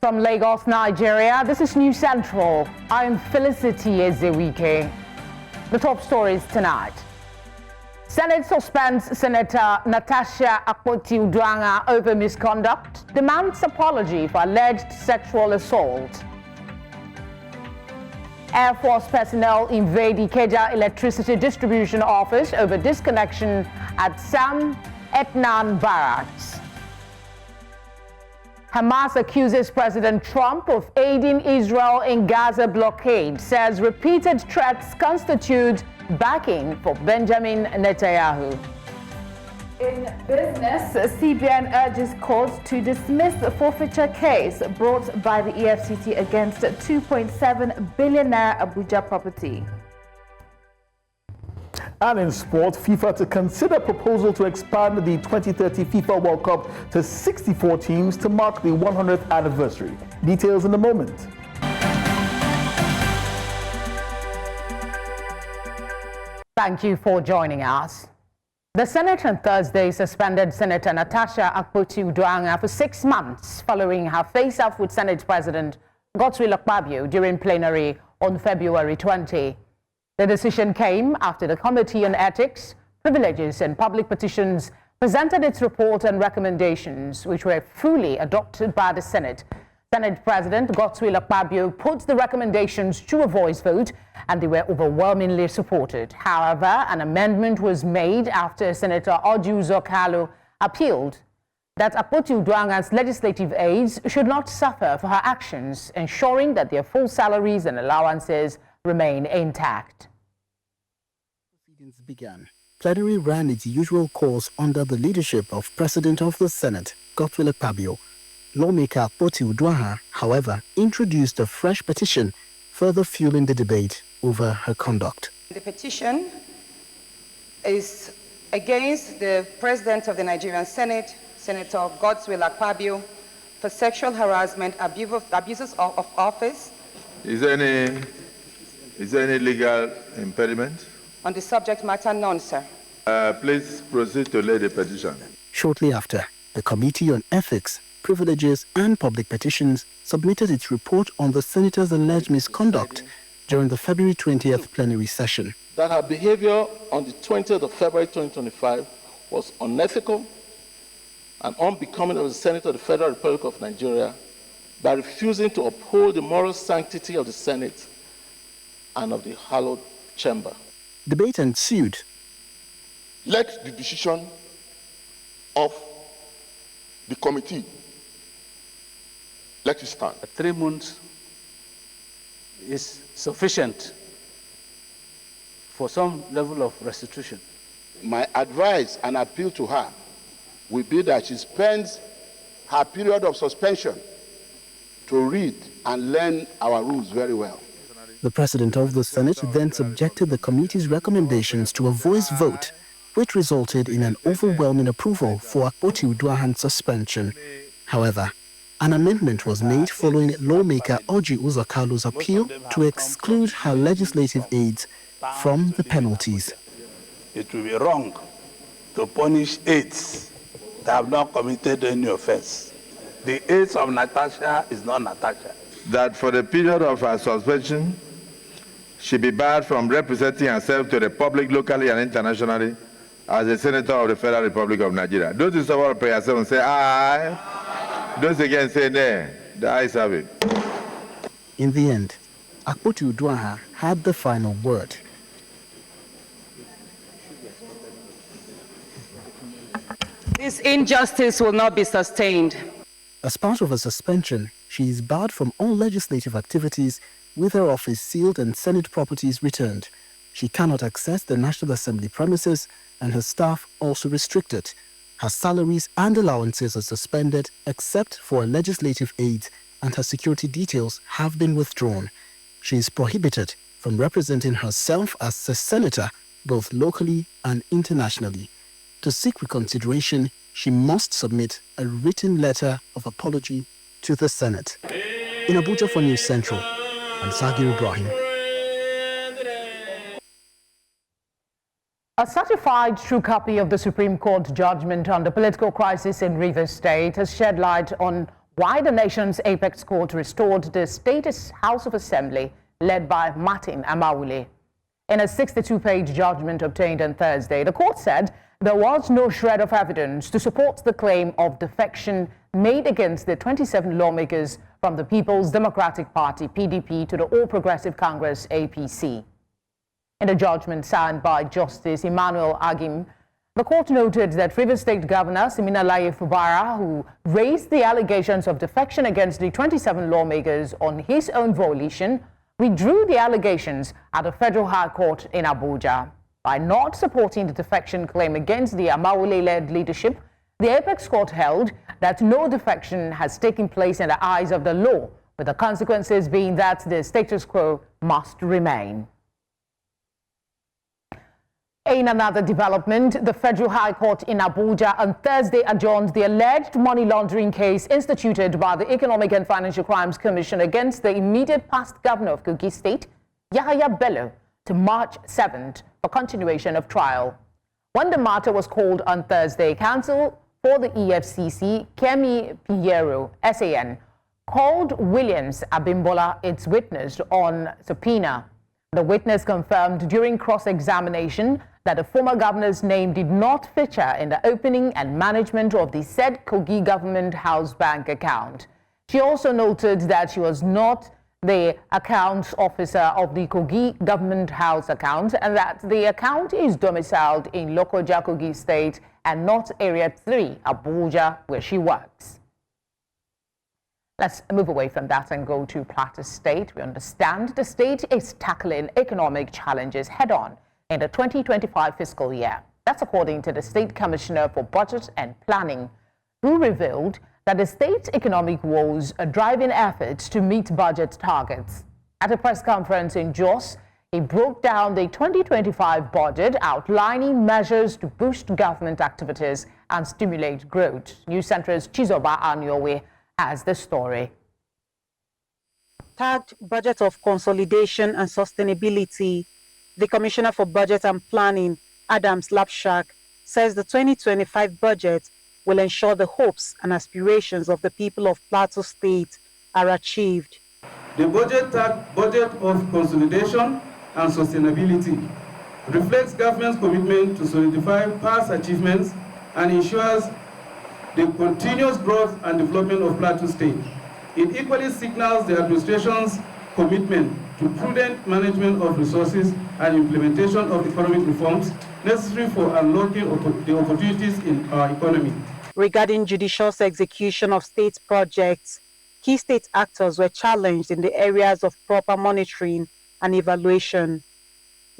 From Lagos, Nigeria, this is News Central. I'm Felicity Ezewike. The top stories tonight. Senate suspends Senator Natasha over misconduct, demands apology for alleged sexual assault. Air Force personnel invade Ikeja Electricity Distribution Office over disconnection at Sam Etnan Barracks. Hamas accuses President Trump of aiding Israel in Gaza blockade, says repeated threats constitute backing for Benjamin Netanyahu. In business, CBN urges courts to dismiss the forfeiture case brought by the EFCC against 2.7 billion Naira Abuja property. And in sport, FIFA to consider proposal to expand the 2030 FIFA World Cup to 64 teams to mark the 100th anniversary. Details in a moment. Thank you for joining us. The Senate on Thursday suspended Senator Natasha for 6 months following her face-off with Senate President Godswill Akpabio during plenary on February 20. The decision came after the Committee on Ethics, Privileges and Public Petitions presented its report and recommendations, which were fully adopted by the Senate. Senate President Godswill Akpabio put the recommendations to a voice vote, and they were overwhelmingly supported. However, an amendment was made after Senator Orji Uzor Kalu appealed that Akpoti-Uduaghan's legislative aides should not suffer for her actions, ensuring that their full salaries and allowances remain intact. Proceedings began. Plenary ran its usual course under the leadership of President of the Senate, Godswill Akpabio. Lawmaker Akpoti-Uduaghan, however, introduced a fresh petition, further fueling the debate over her conduct. The petition is against the President of the Nigerian Senate, Senator Godswill Akpabio, for sexual harassment, abuses of office. Is there any legal impediment? On the subject matter, none, sir. Please proceed to lay the petition. Shortly after, the Committee on Ethics, Privileges and Public Petitions submitted its report on the senator's alleged misconduct during the February 20th plenary session. That her behavior on the 20th of February 2025 was unethical and unbecoming of the Senator of the Federal Republic of Nigeria by refusing to uphold the moral sanctity of the Senate and of the hallowed chamber. Debate ensued. Let the decision of the committee, let it stand. 3 months is sufficient for some level of restitution. My advice and appeal to her will be that she spends her period of suspension to read and learn our rules very well. The President of the Senate then subjected the committee's recommendations to a voice vote, which resulted in an overwhelming approval for Akpoti-Uduaghan's suspension. However, an amendment was made following lawmaker Orji Uzor Kalu's appeal to exclude her legislative aides from the penalties. It will be wrong to punish aides that have not committed any offense. The aides of Natasha is not Natasha. That for the period of her suspension, she be barred from representing herself to the public locally and internationally as a Senator of the Federal Republic of Nigeria. Those who support prayer 7 say aye. Those again say nay. The ayes have it. In the end, Akpoti-Uduaghan had the final word. This injustice will not be sustained. As part of her suspension, she is barred from all legislative activities with her office sealed and Senate properties returned. She cannot access the National Assembly premises and her staff also restricted. Her salaries and allowances are suspended except for her legislative aides, and her security details have been withdrawn. She is prohibited from representing herself as a senator both locally and internationally. To seek reconsideration, she must submit a written letter of apology to the Senate. In Abuja for News Central, I'm Sagir Ibrahim. A certified true copy of the Supreme Court judgment on the political crisis in Rivers State has shed light on why the nation's apex court restored the state's House of Assembly led by Martin Amawule. In a 62-page judgment obtained on Thursday, the court said there was no shred of evidence to support the claim of defection made against the 27 lawmakers from the People's Democratic Party, PDP, to the All Progressive Congress, APC. In a judgment signed by Justice Emmanuel Agim, the court noted that Rivers State Governor Siminalayi Fubara, who raised the allegations of defection against the 27 lawmakers on his own volition, withdrew the allegations at the Federal High Court in Abuja. By not supporting the defection claim against the Amawule-led leadership, the Apex Court held that no defection has taken place in the eyes of the law, with the consequences being that the status quo must remain. In another development, the Federal High Court in Abuja on Thursday adjourned the alleged money laundering case instituted by the Economic and Financial Crimes Commission against the immediate past governor of Kogi State, Yahaya Bello, to March 7th for continuation of trial. When the matter was called on Thursday, counsel for the EFCC, Kemi Piero, SAN, called Williams Abimbola its witness on subpoena. The witness confirmed during cross-examination that the former governor's name did not feature in the opening and management of the said Kogi Government House Bank account. She also noted that she was not the accounts officer of the Kogi Government House account and that the account is domiciled in Lokoja, Kogi State and not Area 3, Abuja, where she works. Let's move away from that and go to Plateau State. We understand the state is tackling economic challenges head-on in the 2025 fiscal year. That's according to the State Commissioner for Budget and Planning, who revealed that the state's economic woes are driving efforts to meet budget targets. At a press conference in Jos, he broke down the 2025 budget, outlining measures to boost government activities and stimulate growth. News Center's Chizoba Anyowe has the story. Tagged Budget of Consolidation and Sustainability, the Commissioner for Budget and Planning, Adams Lapshak, says the 2025 budget will ensure the hopes and aspirations of the people of Plateau State are achieved. The budget tagged Budget of Consolidation and Sustainability reflects government's commitment to solidify past achievements and ensures the continuous growth and development of Plateau State. It equally signals the administration's commitment to prudent management of resources and implementation of economic reforms necessary for unlocking the opportunities in our economy. Regarding judicious execution of state projects, key state actors were challenged in the areas of proper monitoring and evaluation.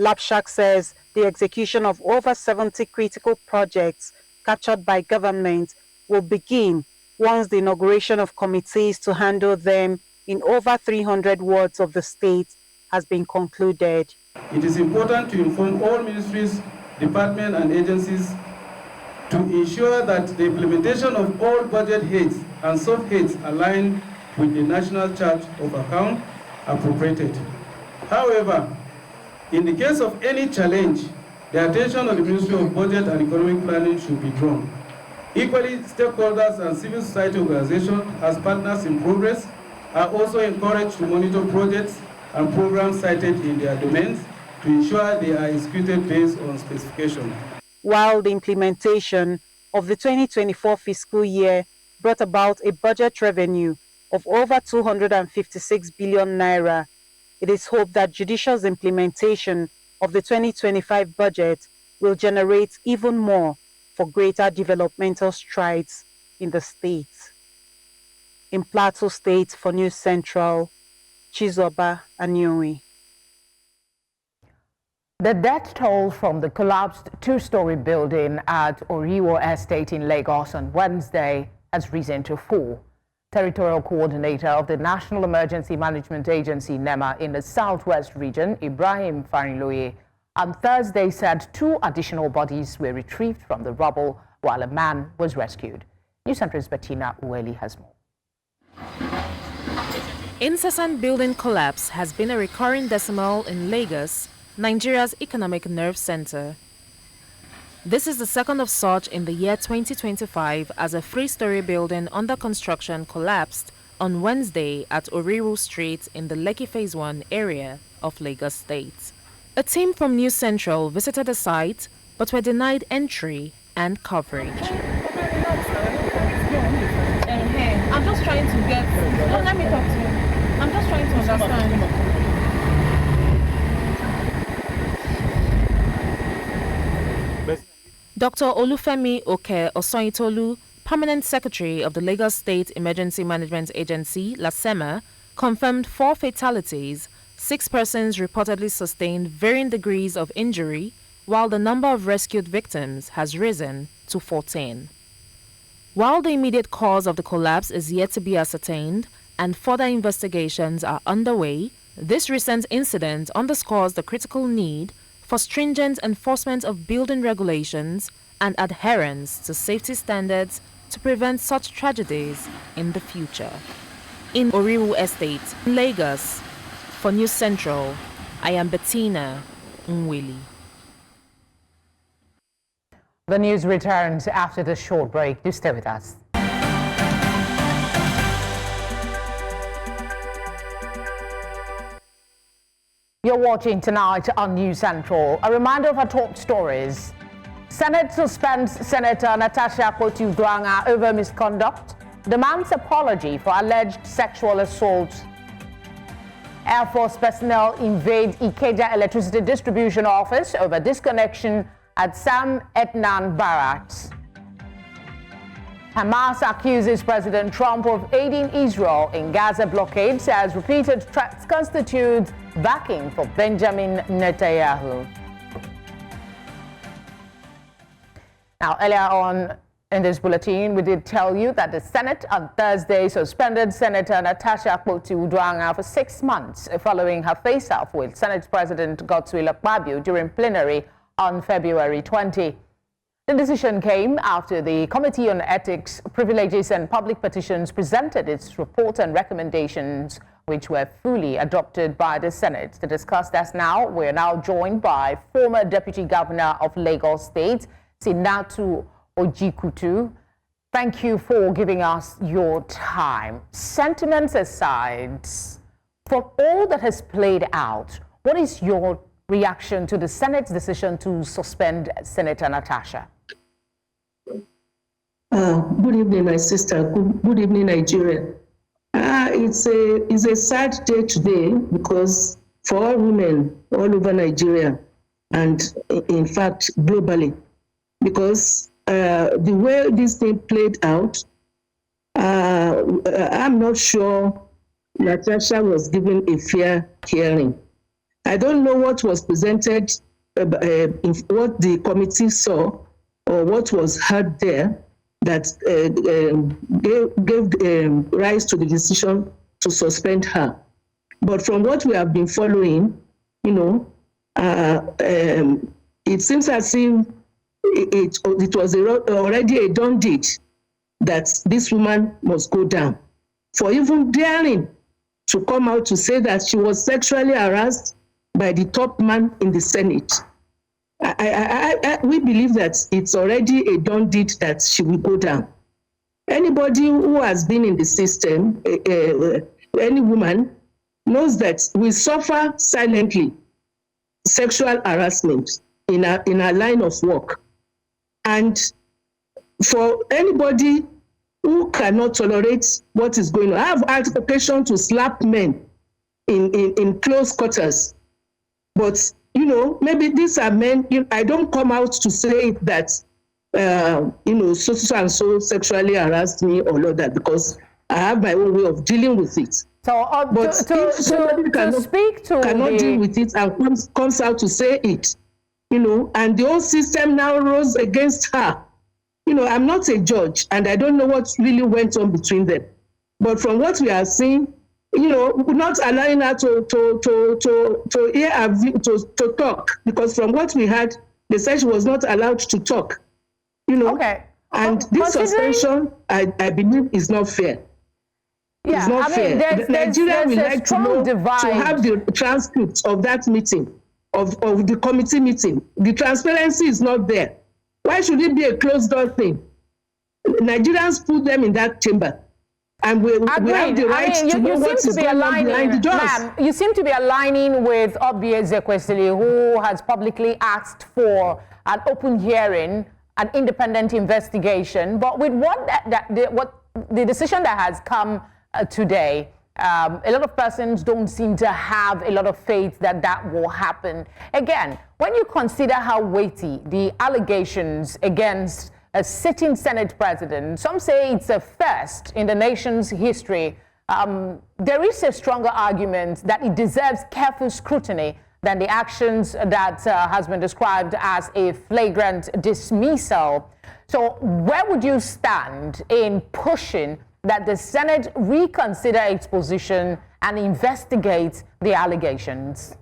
Lapshak says the execution of over 70 critical projects captured by government will begin once the inauguration of committees to handle them in over 300 wards of the state has been concluded. It is important to inform all ministries, departments and agencies to ensure that the implementation of all budget heads and sub-heads align with the National Charge of Account appropriated. However, in the case of any challenge, the attention of the Ministry of Budget and Economic Planning should be drawn. Equally, stakeholders and civil society organizations as partners in progress are also encouraged to monitor projects and programs cited in their domains to ensure they are executed based on specification. While the implementation of the 2024 fiscal year brought about a budget revenue of over 256 billion naira, it is hoped that judicious implementation of the 2025 budget will generate even more for greater developmental strides in the state. In Plateau State for News Central, Chizoba Anyowe. The death toll from the collapsed two-story building at Oriwo Estate in Lagos on Wednesday has risen to 4. Territorial Coordinator of the National Emergency Management Agency, NEMA, in the Southwest region, Ibrahim Fariloye, on Thursday said 2 additional bodies were retrieved from the rubble while a man was rescued. News Center's Bettina Ueli has more. Incessant building collapse has been a recurring decimal in Lagos, Nigeria's economic nerve center. This is the second of such in the year 2025 as a three-story building under construction collapsed on Wednesday at Oriru Street in the Lekki Phase 1 area of Lagos State. A team from News Central visited the site but were denied entry and coverage. I'm just trying to get... No, let me talk to you. I'm just trying to understand. Dr. Olufemi Oke Osoyitolu, Permanent Secretary of the Lagos State Emergency Management Agency, LASEMA, confirmed 4 fatalities, 6 persons reportedly sustained varying degrees of injury, while the number of rescued victims has risen to 14. While the immediate cause of the collapse is yet to be ascertained and further investigations are underway, this recent incident underscores the critical need for stringent enforcement of building regulations and adherence to safety standards to prevent such tragedies in the future. In Oriru Estate, Lagos, for News Central, I am Bettina Nwili. The news returns after the short break. Do stay with us. You're watching tonight on News Central. A reminder of our top stories. Senate suspends Senator Natasha Akpoti-Uduaghan over misconduct, demands apology for alleged sexual assault. Air Force personnel invade Ikeja Electricity Distribution Office over disconnection at Sam Etnan Barracks. Hamas accuses President Trump of aiding Israel in Gaza blockade, says repeated threats constitute backing for Benjamin Netanyahu. Now, earlier on in this bulletin, we did tell you that the Senate on Thursday suspended Senator Natasha Akpoti-Uduaghan for 6 months following her face-off with Senate President Godswill Akpabio during plenary on February 20. The decision came after the Committee on Ethics, Privileges and Public Petitions presented its report and recommendations, which were fully adopted by the Senate. To discuss this now, we're now joined by former Deputy Governor of Lagos State, Senator Ojikutu. Thank you for giving us your time. Sentiments aside, for all that has played out, what is your reaction to the Senate's decision to suspend Senator Natasha? Good evening, my sister. Good evening, Nigeria. It's a sad day today because for all women all over Nigeria and in fact globally, because the way this thing played out, I'm not sure Natasha was given a fair hearing. I don't know what was presented, what the committee saw, or what was heard there that gave rise to the decision to suspend her. But from what we have been following, it seems as if it was already a done deed that this woman must go down. For even daring to come out to say that she was sexually harassed by the top man in the Senate. We believe that it's already a done deed that she will go down. Anybody who has been in the system, any woman, knows that we suffer silently sexual harassment in our line of work. And for anybody who cannot tolerate what is going on, I have had occasion to slap men in close quarters. But, maybe these are men, I don't come out to say that, so and so sexually harassed me or not that, because I have my own way of dealing with it. So, but if somebody cannot deal with it and comes out to say it, and the whole system now rose against her, I'm not a judge and I don't know what really went on between them. But from what we are seeing, not allowing her to hear her view, to talk, because from what we heard, they said she was not allowed to talk. Okay. And this suspension, I believe, is not fair. Yeah, it's not fair. Nigeria would like to have the transcripts of that meeting, of the committee meeting. The transparency is not there. Why should it be a closed door thing? Nigerians put them in that chamber. And we have the right to know what is going on behind the doors. Ma'am, you seem to be aligning with Obieze Kwesili, who has publicly asked for an open hearing, an independent investigation. But with what the decision that has come today, a lot of persons don't seem to have a lot of faith that that will happen. Again, when you consider how weighty the allegations against a sitting Senate president, some say it's a first in the nation's history, there is a stronger argument that it deserves careful scrutiny than the actions that has been described as a flagrant dismissal. So where would you stand in pushing that the Senate reconsider its position and investigate the allegations?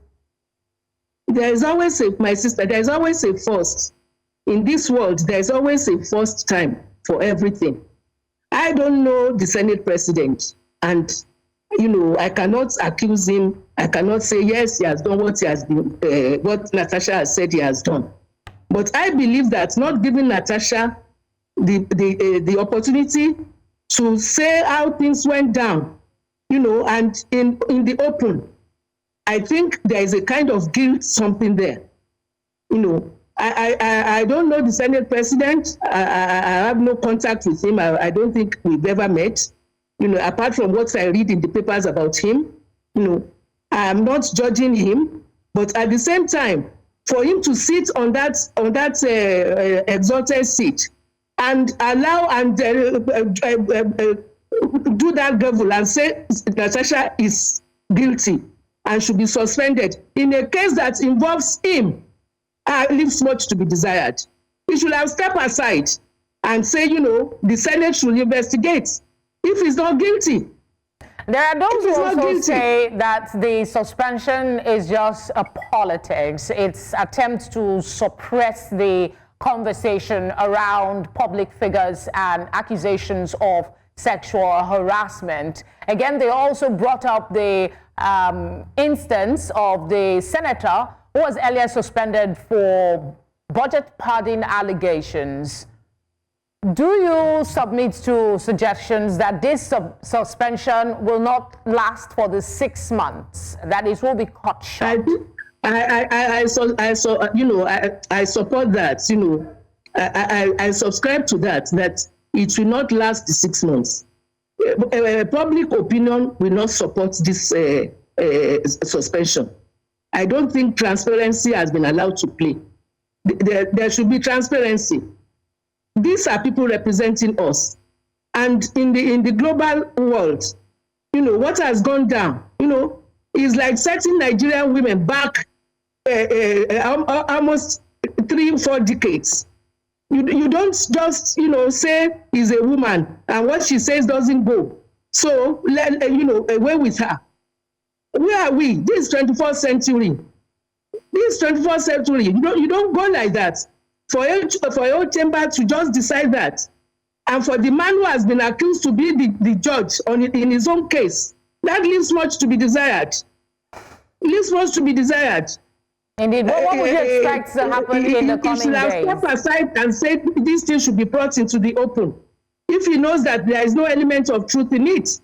There is always my sister, there is always a first. In this world, there's always a first time for everything. I don't know the Senate president, and I cannot accuse him. I cannot say yes, he has done what he has been, what Natasha has said he has done. But I believe that not giving Natasha the opportunity to say how things went down, and in the open, I think there is a kind of guilt, something there, I don't know the Senate president. I have no contact with him. I don't think we've ever met. Apart from what I read in the papers about him, I am not judging him. But at the same time, for him to sit on that exalted seat and allow and do that gavel and say Natasha is guilty and should be suspended in a case that involves him, leaves much to be desired. He should have stepped aside and say, the Senate should investigate if he's not guilty. There are those who also say that the suspension is just a politics. It's attempt to suppress the conversation around public figures and accusations of sexual harassment. Again, they also brought up the instance of the senator who was earlier suspended for budget padding allegations. Do you submit to suggestions that this suspension will not last for the 6 months, that it will be cut short? I support that, I subscribe to that it will not last the 6 months. Public opinion will not support this suspension. I don't think transparency has been allowed to play. There should be transparency. These are people representing us. And in the global world, what has gone down, is like setting Nigerian women back almost 3-4 decades. You don't just, say is a woman and what she says doesn't go. So, away with her. Where are we? This is 21st century. This 21st century. You don't go like that. For your chamber to just decide that, and for the man who has been accused to be the judge in his own case, that leaves much to be desired. Leaves much to be desired. Indeed. What would you expect to happen in the coming days? He should have stepped aside and said this thing should be brought into the open, if he knows that there is no element of truth in it.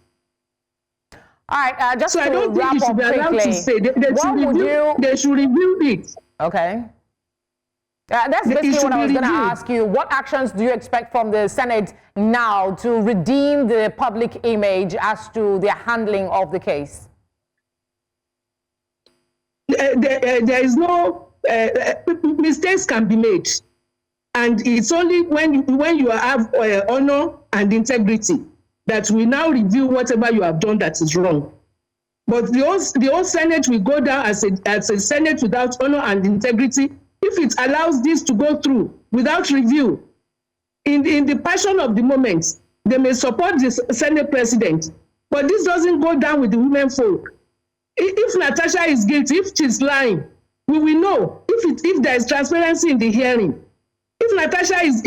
All right, just so I don't think he should be allowed to say. They should review it. Okay. That's basically what I was going to ask you. What actions do you expect from the Senate now to redeem the public image as to their handling of the case? There is no mistakes can be made, and it's only when you have honor and integrity that we now review whatever you have done that is wrong. But the whole Senate will go down as a Senate without honor and integrity if it allows this to go through without review. In the passion of the moment, they may support the Senate president, but this doesn't go down with the women folk. If Natasha is guilty, if she's lying, we will know if there is transparency in the hearing. If Natasha is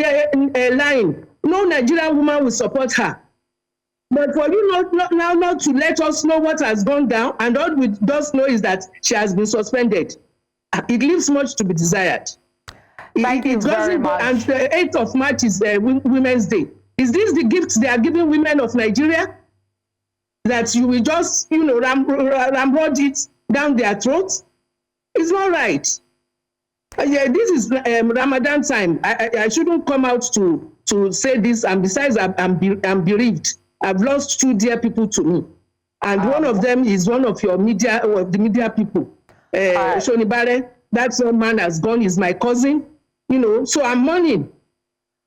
lying, no Nigerian woman will support her. But for you not to let us know what has gone down, and all we just know is that she has been suspended. It leaves much to be desired. Thank you very much. And the 8th of March is Women's Day. Is this the gift they are giving women of Nigeria? That you will just, ramrod it down their throats? It's not right. Yeah, this is Ramadan time. I shouldn't come out to say this. And besides, I'm bereaved. I've lost 2 dear people to me. And one of them is one of your media, or the media people. Shoni Bare, that young man has gone, he's my cousin. So I'm mourning.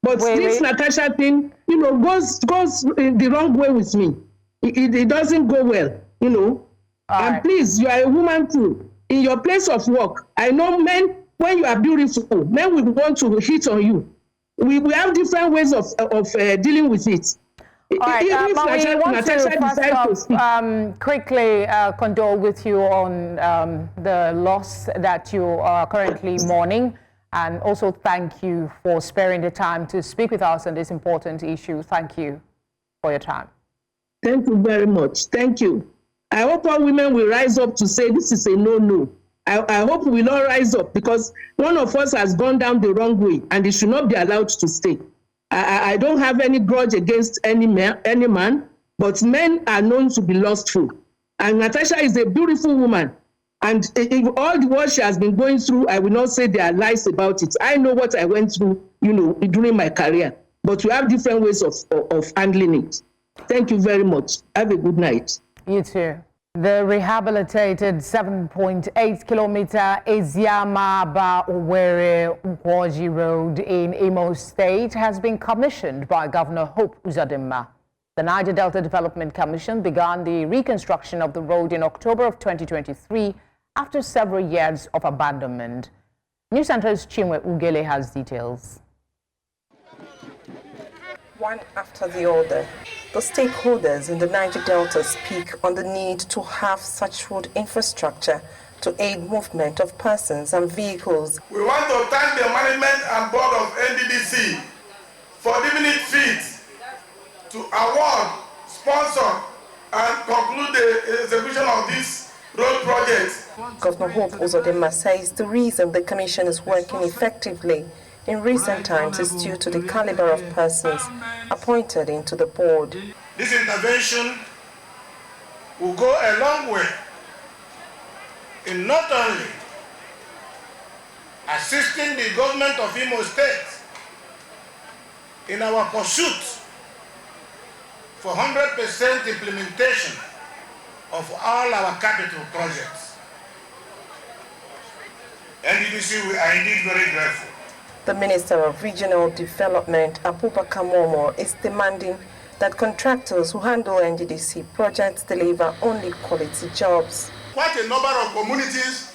But this Natasha thing, goes the wrong way with me. It doesn't go well, And please, you are a woman too. In your place of work, I know men, when you are beautiful, men will want to hit on you. We have different ways of dealing with it. All right, we want to first off quickly condole with you on the loss that you are currently mourning, and also thank you for sparing the time to speak with us on this important issue. Thank you for your time. Thank you very much. Thank you. I hope all women will rise up to say this is a no-no. I hope we will all rise up, because one of us has gone down the wrong way and it should not be allowed to stay. I don't have any grudge against any man, but men are known to be lustful. And Natasha is a beautiful woman. And all the what she has been going through, I will not say there are lies about it. I know what I went through, during my career. But we have different ways of handling it. Thank you very much. Have a good night. You too. The rehabilitated 7.8-kilometer Eziama-Aba-Owerri Road in Imo State has been commissioned by Governor Hope Uzodinma. The Niger Delta Development Commission began the reconstruction of the road in October of 2023 after several years of abandonment. News Center's Chinwe Ugele has details. One after the other, the stakeholders in the Niger Delta speak on the need to have such road infrastructure to aid movement of persons and vehicles. We want to thank the management and board of NDDC for giving it feet to award, sponsor, and conclude the execution of this road project. Governor Hope Uzodinma says the reason the commission is working effectively in recent times is due to the caliber of persons appointed into the board. This intervention will go a long way in not only assisting the government of Imo State in our pursuit for 100% implementation of all our capital projects. NDDC, we are indeed very grateful. The Minister of Regional Development, Abubakar Momo, is demanding that contractors who handle NDDC projects deliver only quality jobs. Quite a number of communities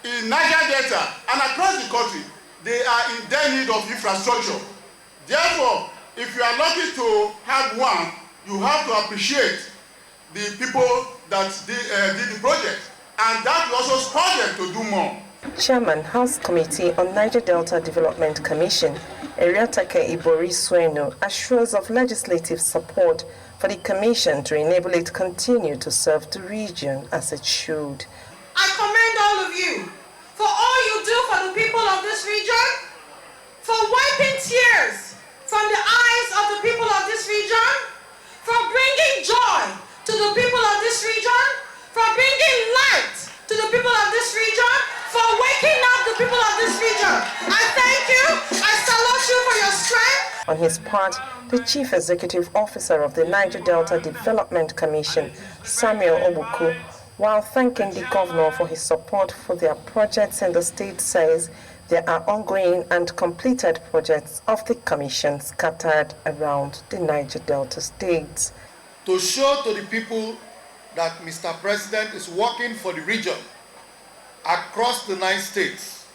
in Niger Delta and across the country, they are in dire need of infrastructure. Therefore, if you are lucky to have one, you have to appreciate the people that did the project, and that will also spur them to do more. Chairman, House Committee on Niger Delta Development Commission, Eriatake Ibori Sueno, assures of legislative support for the Commission to enable it to continue to serve the region as it should. I commend all of you for all you do for the people of this region, for wiping tears from the eyes of the people of this region, for bringing joy to the people of this region, for bringing light to the people of this region, for waking up the people of this region. I thank you. I salute you for your strength. On his part, the Chief Executive Officer of the Niger Delta Development Commission, Samuel Obuku, while thanking the governor for his support for their projects in the state, says there are ongoing and completed projects of the commission scattered around the Niger Delta states. To show to the people that Mr. President is working for the region across the 9 states,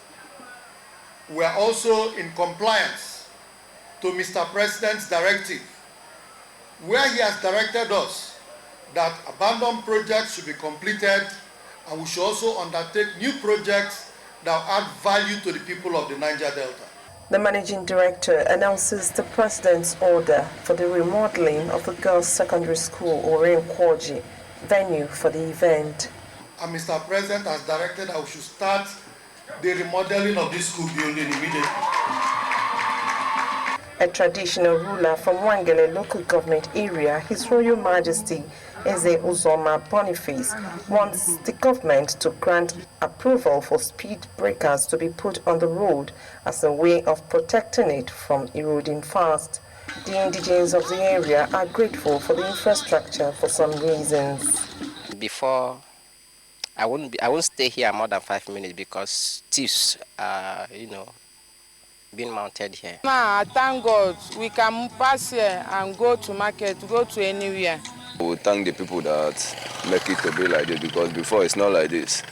we are also in compliance to Mr. President's directive, where he has directed us that abandoned projects should be completed, and we should also undertake new projects that add value to the people of the Niger Delta. The Managing Director announces the President's order for the remodeling of the Girls' Secondary School, Kogi, venue for the event. And Mr. President has directed that we should start the remodeling of this school building immediately. A traditional ruler from Wangele local government area, His Royal Majesty Eze Uzoma Boniface, wants the government to grant approval for speed breakers to be put on the road as a way of protecting it from eroding fast. The indigents of the area are grateful for the infrastructure for some reasons. Before, I won't stay here more than 5 minutes because thieves are, being mounted here. Now, thank God, we can pass here and go to market, go to anywhere. We thank the people that make it to be like this, because before it's not like this.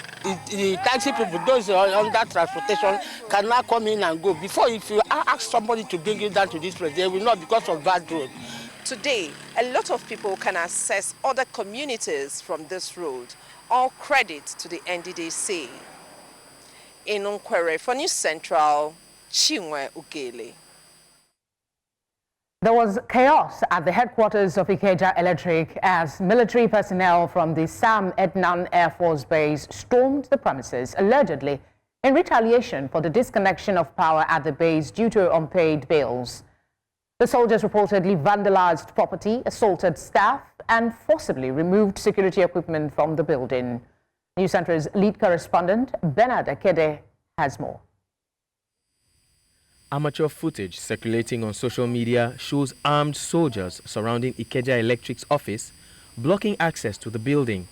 The taxi people, those under transportation, cannot come in and go. Before, if you ask somebody to bring you down to this place, they will not because of bad road. Today, a lot of people can access other communities from this road. All credit to the NDDC. In Nkwere, for News Central, Chinwe Ugele. There was chaos at the headquarters of Ikeja Electric as military personnel from the Sam Ednan Air Force Base stormed the premises, allegedly in retaliation for the disconnection of power at the base due to unpaid bills. The soldiers reportedly vandalized property, assaulted staff, and forcibly removed security equipment from the building. News Center's lead correspondent, Bernard Akede, has more. Amateur footage circulating on social media shows armed soldiers surrounding Ikeja Electric's office, blocking access to the building.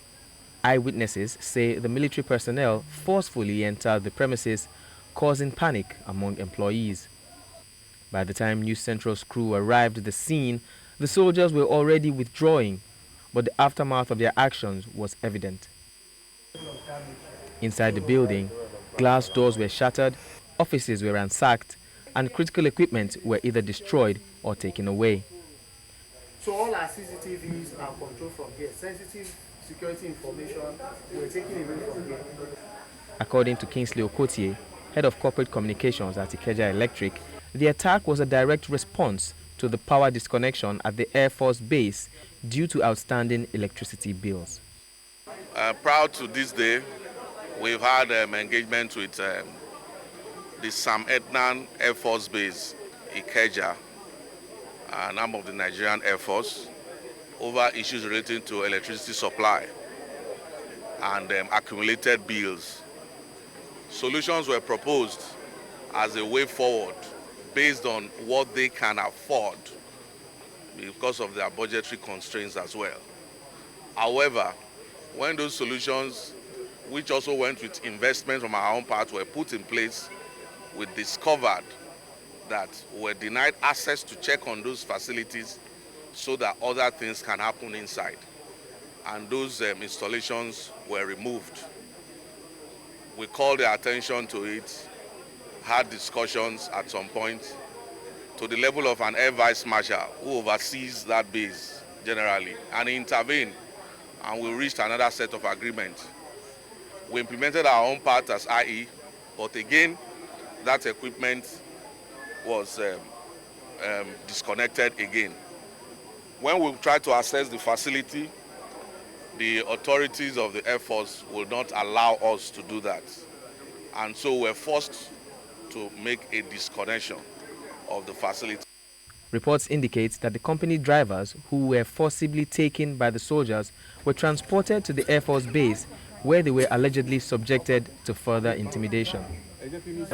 Eyewitnesses say the military personnel forcefully entered the premises, causing panic among employees. By the time News Central's crew arrived at the scene, the soldiers were already withdrawing, but the aftermath of their actions was evident. Inside the building, glass doors were shattered, offices were ransacked, and critical equipment were either destroyed or taken away. So all our CCTVs are controlled from here. Sensitive security information were taken away from here. According to Kingsley Okotie, head of corporate communications at Ikeja Electric, the attack was a direct response to the power disconnection at the Air Force Base due to outstanding electricity bills. Proud to this day, we've had engagement with the Sam Ednan Air Force Base, Ikeja, an arm of the Nigerian Air Force, over issues relating to electricity supply and accumulated bills. Solutions were proposed as a way forward based on what they can afford because of their budgetary constraints as well. However, when those solutions, which also went with investment from our own part, were put in place, we discovered that we were denied access to check on those facilities so that other things can happen inside. And those installations were removed. We called their attention to it, had discussions at some point to the level of an Air Vice Marshal who oversees that base generally, and he intervened, and we reached another set of agreements. We implemented our own part as IE, but again, that equipment was disconnected again. When we tried to access the facility, the authorities of the Air Force will not allow us to do that. And so we're forced to make a disconnection of the facility. Reports indicate that the company drivers who were forcibly taken by the soldiers were transported to the Air Force Base, where they were allegedly subjected to further intimidation.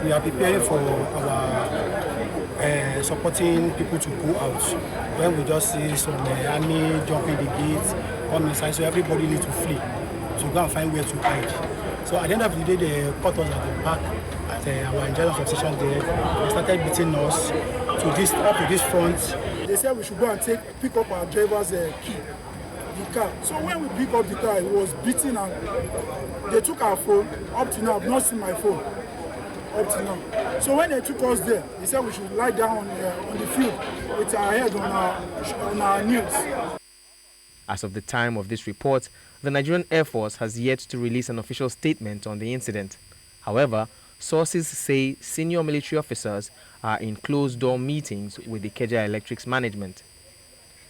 We are preparing for our supporting people to go out. When we just see some army jumping the gates, come inside, so everybody needs to flee to go and find where to hide. So at the end of the day, they caught us at the back at our intelligence substation there. They started beating us up to this front. They said we should go and pick up our driver's key, the car. So when we pick up the car, it was beating, and they took our phone. Up to now, I've not seen my phone. Up to now. So when they took us there, they said we should lie down on the field with our head on our knees. As of the time of this report, the Nigerian Air Force has yet to release an official statement on the incident. However, sources say senior military officers are in closed-door meetings with the Ikeja Electric's management.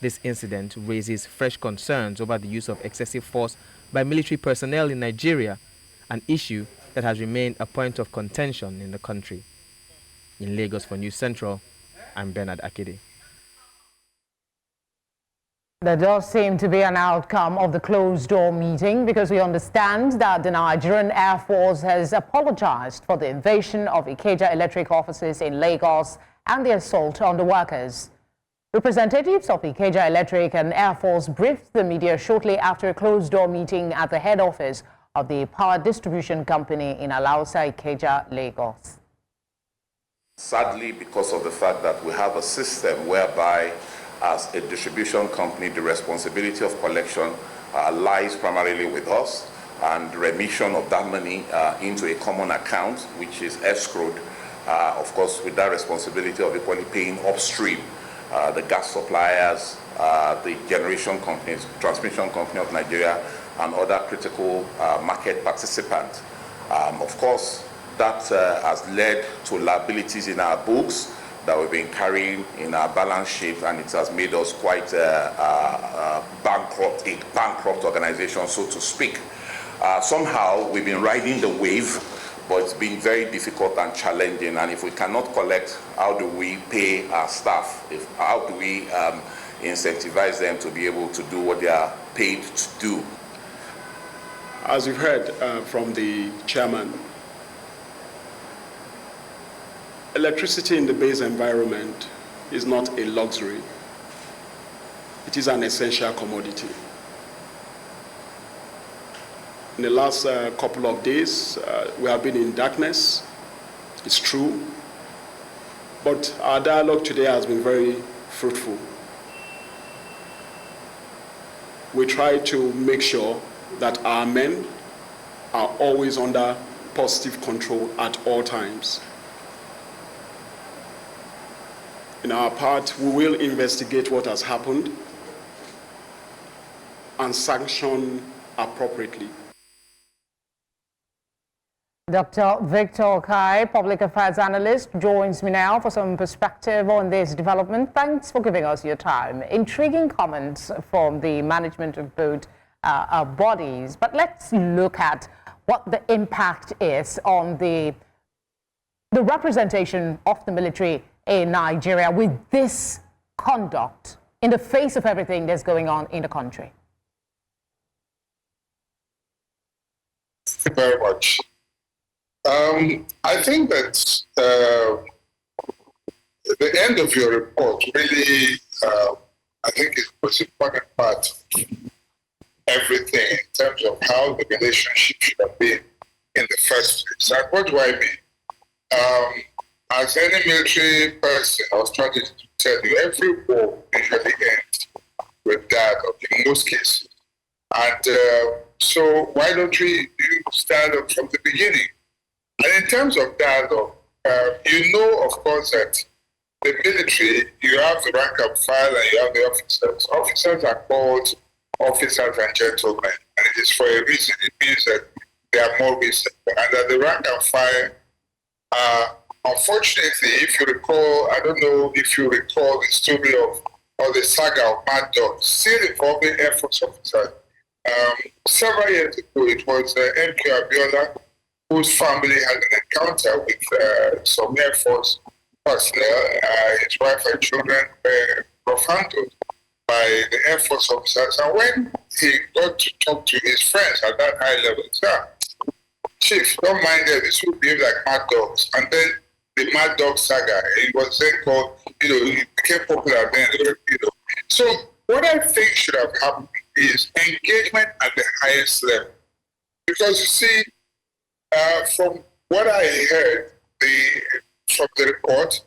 This incident raises fresh concerns over the use of excessive force by military personnel in Nigeria, an issue that has remained a point of contention in the country. In Lagos for News Central, I'm Bernard Akede. There does seem to be an outcome of the closed-door meeting because we understand that the Nigerian Air Force has apologized for the invasion of Ikeja Electric offices in Lagos and the assault on the workers. Representatives of Ikeja Electric and Air Force briefed the media shortly after a closed-door meeting at the head office of the power distribution company in Alausa, Ikeja, Lagos. Sadly, because of the fact that we have a system whereby as a distribution company, the responsibility of collection lies primarily with us, and remission of that money into a common account, which is escrowed, of course, with that responsibility of equally paying upstream the gas suppliers, the generation companies, transmission company of Nigeria, and other critical market participants. Of course, that has led to liabilities in our books that we've been carrying in our balance sheet, and it has made us quite a bankrupt organization, so to speak. Somehow we've been riding the wave, but it's been very difficult and challenging. And if we cannot collect, how do we pay our staff? How do we incentivize them to be able to do what they are paid to do? As you've heard from the chairman, electricity in the base environment is not a luxury. It is an essential commodity. In the last couple of days, we have been in darkness. It's true. But our dialogue today has been very fruitful. We try to make sure that our men are always under positive control at all times. In our part, we will investigate what has happened and sanction appropriately. Dr. Victor Okai, public affairs analyst, joins me now for some perspective on this development. Thanks for giving us your time. Intriguing comments from the management of both bodies. But let's look at what the impact is on the representation of the military in Nigeria with this conduct in the face of everything that's going on in the country. Thank you very much. I think that the end of your report really, I think it was an important part of everything in terms of how the relationship should have been in the first place. And what do I mean? As any military person or strategist to tell you, every war usually ends with dialogue in most cases. And so why don't we start up from the beginning? And in terms of dialogue, you know, of course, that the military, you have the rank and file and you have the officers. Officers are called officers and gentlemen, and it is for a reason. It means that they are more reasonable. And that the rank and file, unfortunately, if you recall, I don't know if you recall the story of, or the saga of Mad Dog, still involving Air Force officers. Several years ago, it was MK Abiola, whose family had an encounter with some Air Force personnel. His wife and children were rough-handled by the Air Force officers. And when he got to talk to his friends at that high level, he said, Chief, don't mind them, this will behave like mad dogs. And then the Mad Dog saga, it was then called, it became popular then, So what I think should have happened is engagement at the highest level. Because you see, from what I heard from the report,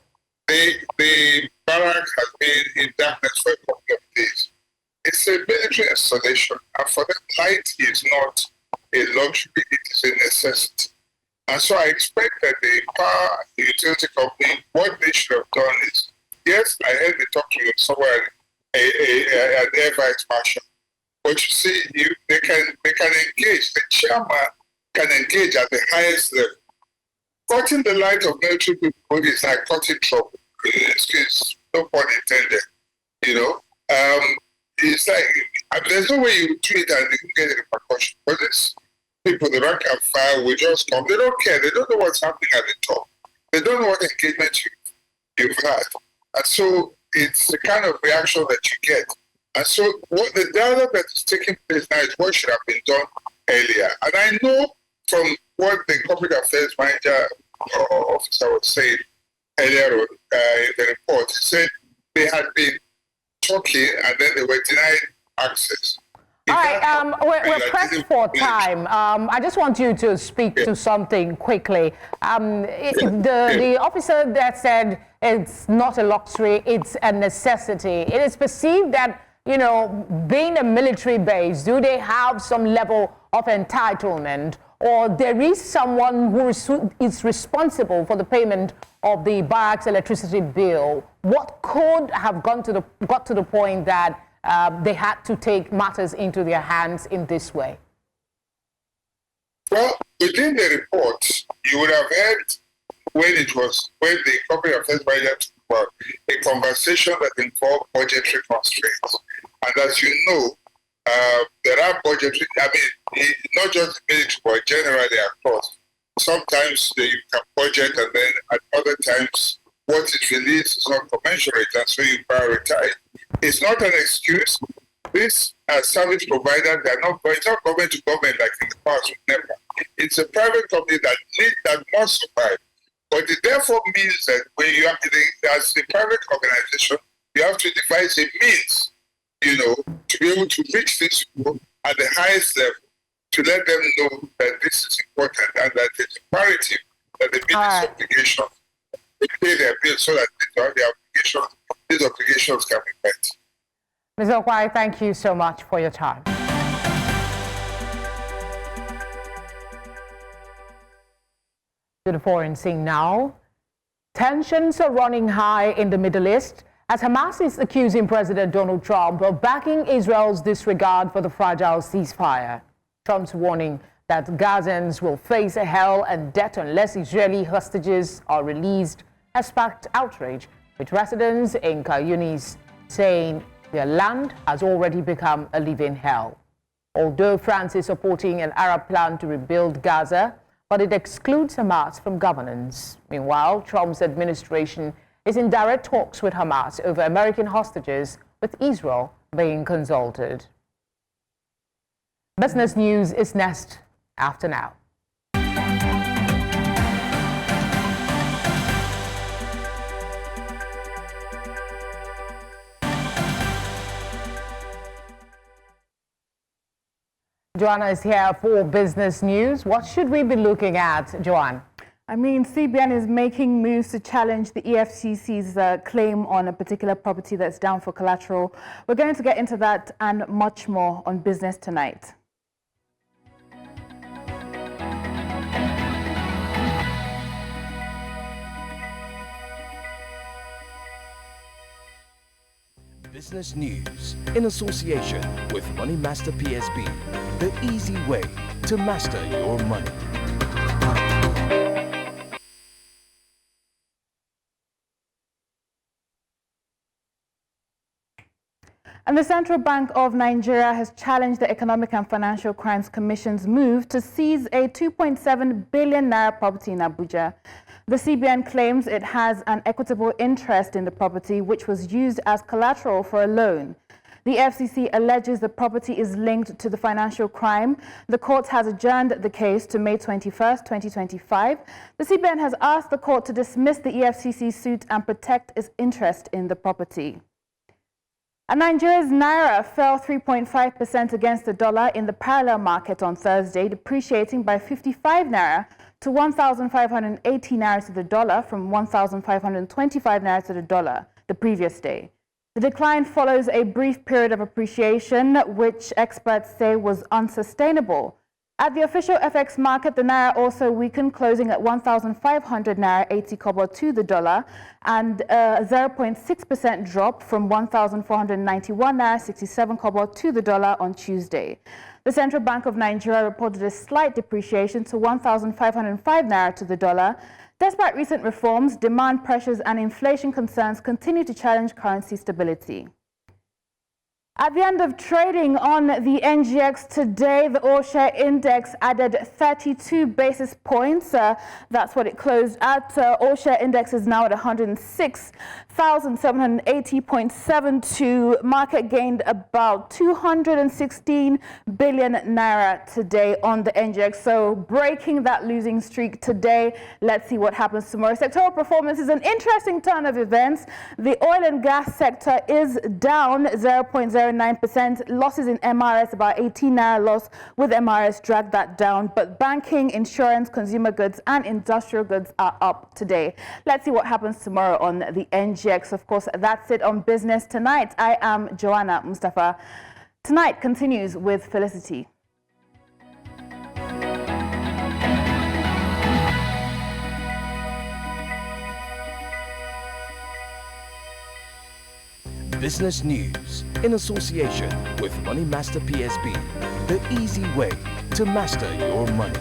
the barrack has been in darkness for a couple of days. It's a military installation, and for them, light is not a luxury, it is a necessity. And so I expect that the power utility company, what they should have done is, yes, I heard they talked to somewhere, an air vice marshal, but you see, they can engage, the chairman can engage at the highest level. Cutting the light of military people is like cutting trouble. Excuse, no pun intended. It's like there's no way you do it and you get a repercussion. But it's people, the rank and file, will just come. They don't care. They don't know what's happening at the top. They don't know what engagement you've had. And so it's the kind of reaction that you get. And so what the dialogue that is taking place now is what should have been done earlier. And I know from what the corporate affairs manager or officer was saying earlier on in the report, he said they had been talking and then they were denied access. All right, we're pressed for time. I just want you to speak to something quickly. The officer that said it's not a luxury, it's a necessity. It is perceived that, you know, being a military base, do they have some level of entitlement, or there is someone who is responsible for the payment of the barracks electricity bill? What could have got to the point that they had to take matters into their hands in this way? Well, within the report, you would have heard when the corporate affairs manager talked about a conversation that involved budgetary constraints. And as you know, there are budgetary, not just military, but generally across. Sometimes you can budget and then at other times what is released is not commensurate, and so you prioritize. It's not an excuse. These service providers, it's not government to government like in the past with NEPA. It's a private company that must survive. But it therefore means that when you have as a private organization, you have to devise a means, to be able to reach these people at the highest level, to let them know that this is important and that it's imperative that they meet these obligations. They pay their bills so that these obligations can be met. Ms. Okwai, thank you so much for your time. To the foreign scene now. Tensions are running high in the Middle East as Hamas is accusing President Donald Trump of backing Israel's disregard for the fragile ceasefire. Trump's warning that Gazans will face hell and death unless Israeli hostages are released has sparked outrage, with residents in Khan Yunis saying their land has already become a living hell. Although France is supporting an Arab plan to rebuild Gaza, but it excludes Hamas from governance. Meanwhile, Trump's administration is in direct talks with Hamas over American hostages, with Israel being consulted. Business News is next after now. Joanna is here for Business News. What should we be looking at, Joanne? CBN is making moves to challenge the EFCC's claim on a particular property that's down for collateral. We're going to get into that and much more on Business Tonight. Business News in association with Money Master PSB, the easy way to master your money. And the Central Bank of Nigeria has challenged the Economic and Financial Crimes Commission's move to seize a 2.7 billion naira property in Abuja. The CBN claims it has an equitable interest in the property, which was used as collateral for a loan. The FCC alleges the property is linked to the financial crime. The court has adjourned the case to May 21st, 2025. The CBN has asked the court to dismiss the EFCC suit and protect its interest in the property. And Nigeria's Naira fell 3.5% against the dollar in the parallel market on Thursday, depreciating by 55 Naira to 1,580 Naira to the dollar from 1,525 Naira to the dollar the previous day. The decline follows a brief period of appreciation, which experts say was unsustainable. At the official FX market, the Naira also weakened, closing at 1,500 Naira 80 kobo to the dollar, and a 0.6% drop from 1,491 Naira 67 kobo to the dollar on Tuesday. The Central Bank of Nigeria reported a slight depreciation to 1,505 Naira to the dollar. Despite recent reforms, demand, pressures and inflation concerns continue to challenge currency stability. At the end of trading on the NGX today, the all-share index added 32 basis points. That's what it closed at. All-share index is now at 106,780.72. Market gained about 216 billion naira today on the NGX. So breaking that losing streak today. Let's see what happens tomorrow. Sectoral performance is an interesting turn of events. The oil and gas sector is down 0.09%. Losses in MRS, about 18 naira loss with MRS dragged that down. But banking, insurance, consumer goods and industrial goods are up today. Let's see what happens tomorrow on the NGX. Of course, that's it on Business Tonight. I am Joanna Mustafa. Tonight continues with Felicity. Business News in association with Money Master PSB, the easy way to master your money.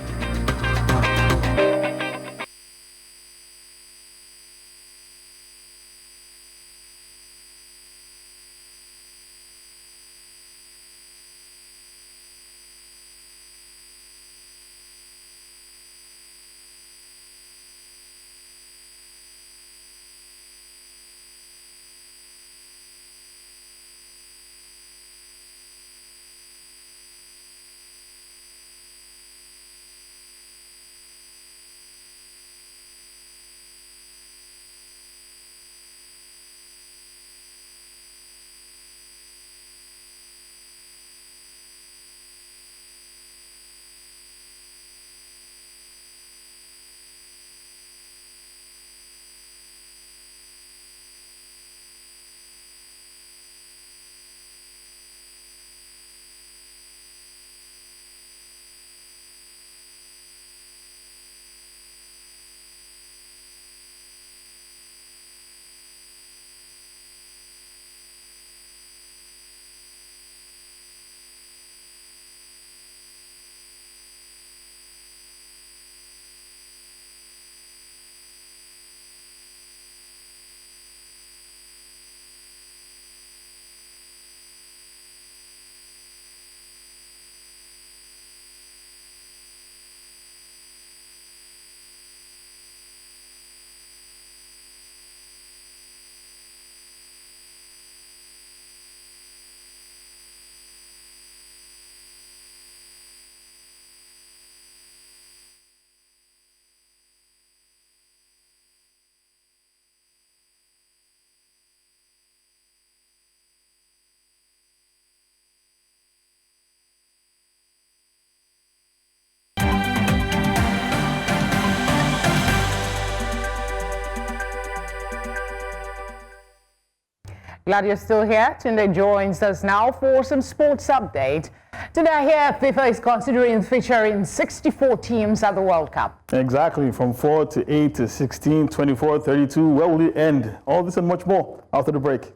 Glad you're still here. Tunde joins us now for some sports update. Today here, FIFA is considering featuring 64 teams at the World Cup. Exactly, from 4 to 8 to 16, 24, 32. Where will it end? All this and much more after the break.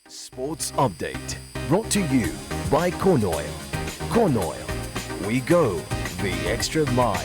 Sports Update, brought to you by Corn Oil. Corn Oil, we go the extra mile.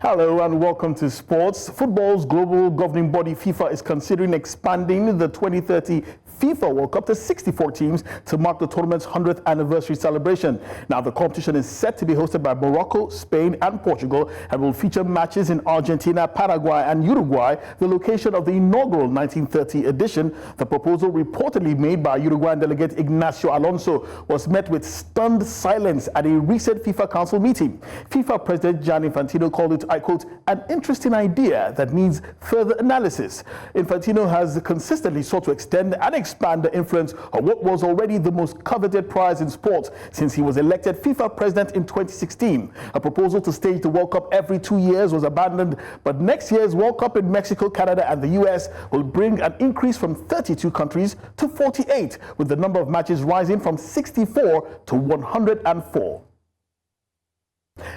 Hello and welcome to Sports. Football's global governing body FIFA is considering expanding the 2030 FIFA World Cup to 64 teams to mark the tournament's 100th anniversary celebration. Now, the competition is set to be hosted by Morocco, Spain and Portugal and will feature matches in Argentina, Paraguay and Uruguay, the location of the inaugural 1930 edition. The proposal, reportedly made by Uruguayan delegate Ignacio Alonso, was met with stunned silence at a recent FIFA Council meeting. FIFA President Gianni Infantino called it, I quote, an interesting idea that needs further analysis. Infantino has consistently sought to extend and expand the influence of what was already the most coveted prize in sports since he was elected FIFA president in 2016. A proposal to stage the World Cup every 2 years was abandoned, but next year's World Cup in Mexico, Canada and the US will bring an increase from 32 countries to 48, with the number of matches rising from 64 to 104.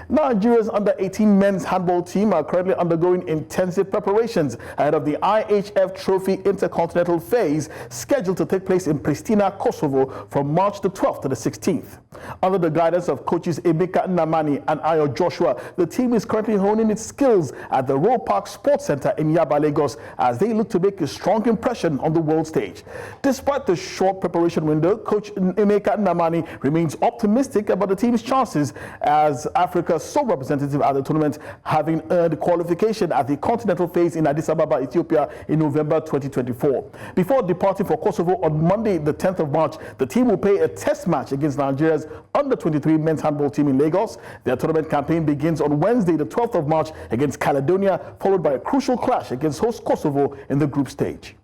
Nigeria's under-18 men's handball team are currently undergoing intensive preparations ahead of the IHF Trophy Intercontinental Phase scheduled to take place in Pristina, Kosovo from March the 12th to the 16th. Under the guidance of coaches Emeka Nnamani and Ayo Joshua, the team is currently honing its skills at the Roe Park Sports Center in Yaba, Lagos, as they look to make a strong impression on the world stage. Despite the short preparation window, Coach Emeka Nnamani remains optimistic about the team's chances as Africa's sole representative at the tournament, having earned qualification at the continental phase in Addis Ababa, Ethiopia in November 2024. Before departing for Kosovo on Monday, the 10th of March, the team will play a test match against Nigeria's under-23 men's handball team in Lagos. Their tournament campaign begins on Wednesday, the 12th of March against Caledonia, followed by a crucial clash against host Kosovo in the group stage.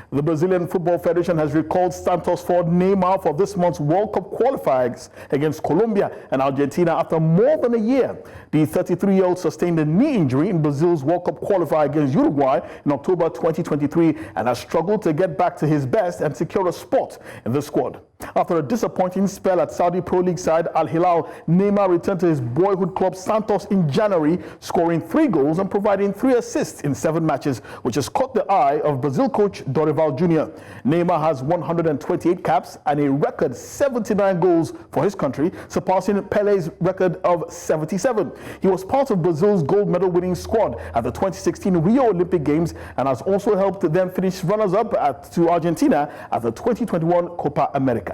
The Brazilian Football Federation has recalled Santos forward Neymar for this month's World Cup qualifiers against Colombia and Argentina after more than a year. The 33-year-old sustained a knee injury in Brazil's World Cup qualifier against Uruguay in October 2023 and has struggled to get back to his best and secure a spot in the squad. After a disappointing spell at Saudi Pro League side Al Hilal, Neymar returned to his boyhood club Santos in January, scoring 3 goals and providing 3 assists in 7 matches, which has caught the eye of Brazil coach Dorival Jr. Neymar has 128 caps and a record 79 goals for his country, surpassing Pele's record of 77. He was part of Brazil's gold medal winning squad at the 2016 Rio Olympic Games and has also helped them finish runners-up to Argentina at the 2021 Copa America.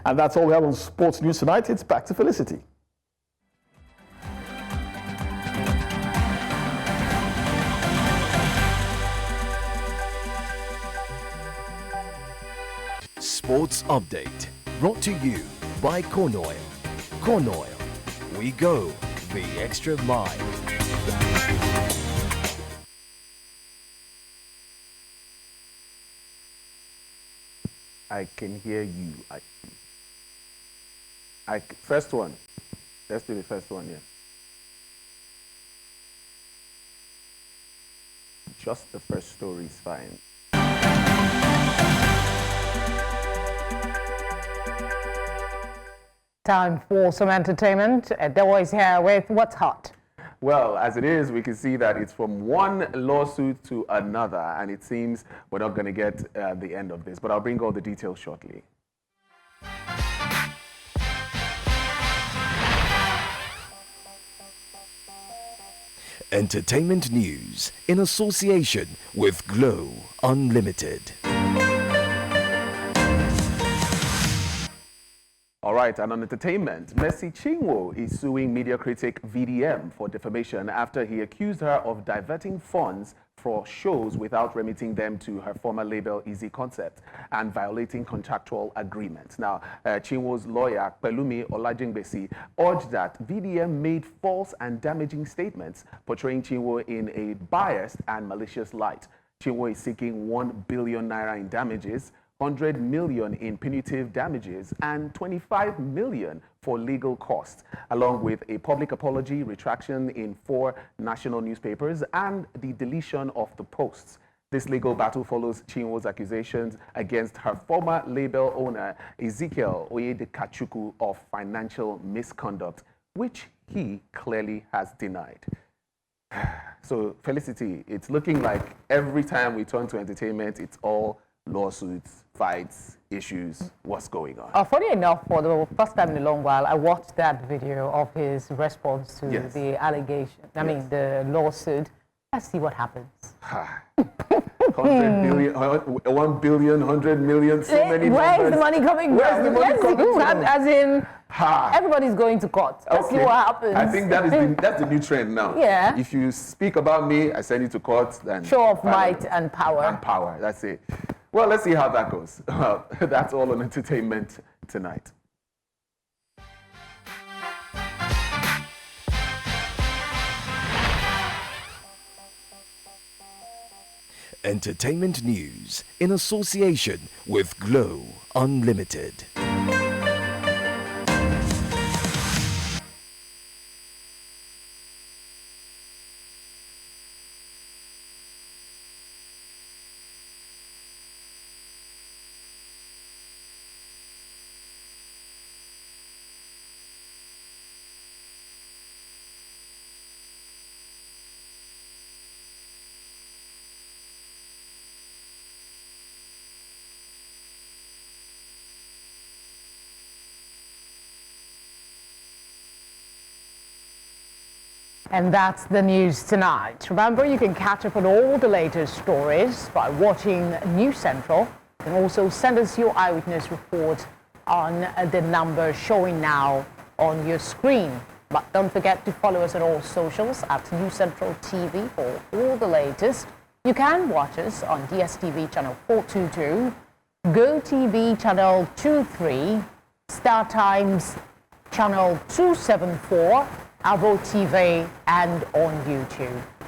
And that's all we have on Sports News tonight. It's back to Felicity. Sports Update, brought to you by Corn Oil. Corn Oil, we go the extra mile. I can hear you. First one. Let's do the first one, yeah. Just the first story is fine. Time for some entertainment. Dewa is here with What's Hot. Well, as it is, we can see that it's from one lawsuit to another, and it seems we're not going to get the end of this, but I'll bring all the details shortly. Entertainment news in association with Glow Unlimited. All right, and on entertainment, Mercy Chinwo is suing media critic VDM for defamation after he accused her of diverting funds for shows without remitting them to her former label Easy Concept and violating contractual agreements. Now, Chinwo's lawyer, Pelumi Olajingbesi, urged that VDM made false and damaging statements portraying Chinwo in a biased and malicious light. Chinwo is seeking 1 billion naira in damages, 100 million in punitive damages, and 25 million for legal costs, along with a public apology, retraction in 4 national newspapers, and the deletion of the posts. This legal battle follows Chinwo's accusations against her former label owner, Ezekiel Oyedekachuku, of financial misconduct, which he clearly has denied. So, Felicity, it's looking like every time we turn to entertainment, it's all lawsuits, fights, issues. What's going on? Funny enough, for the first time in a long while, I watched that video of his response to the allegation. I mean, the lawsuit. Let's see what happens. 100 billion, 1 billion, 100 million, so many Where numbers. is the money coming Where's from? the money coming from? As in, everybody's going to court. Let's see what happens. I think that's the new trend now. Yeah. If you speak about me, I send you to court. Then show of might and power. And power, that's it. Well, let's see how that goes. Well, that's all on entertainment tonight. Entertainment news in association with Glow Unlimited. And that's the news tonight. Remember, you can catch up on all the latest stories by watching News Central. You can also send us your eyewitness report on the number showing now on your screen. But don't forget to follow us on all socials at News Central TV for all the latest. You can watch us on DSTV channel 422, GoTV channel 23, Star Times channel 274, Avo TV, and on YouTube.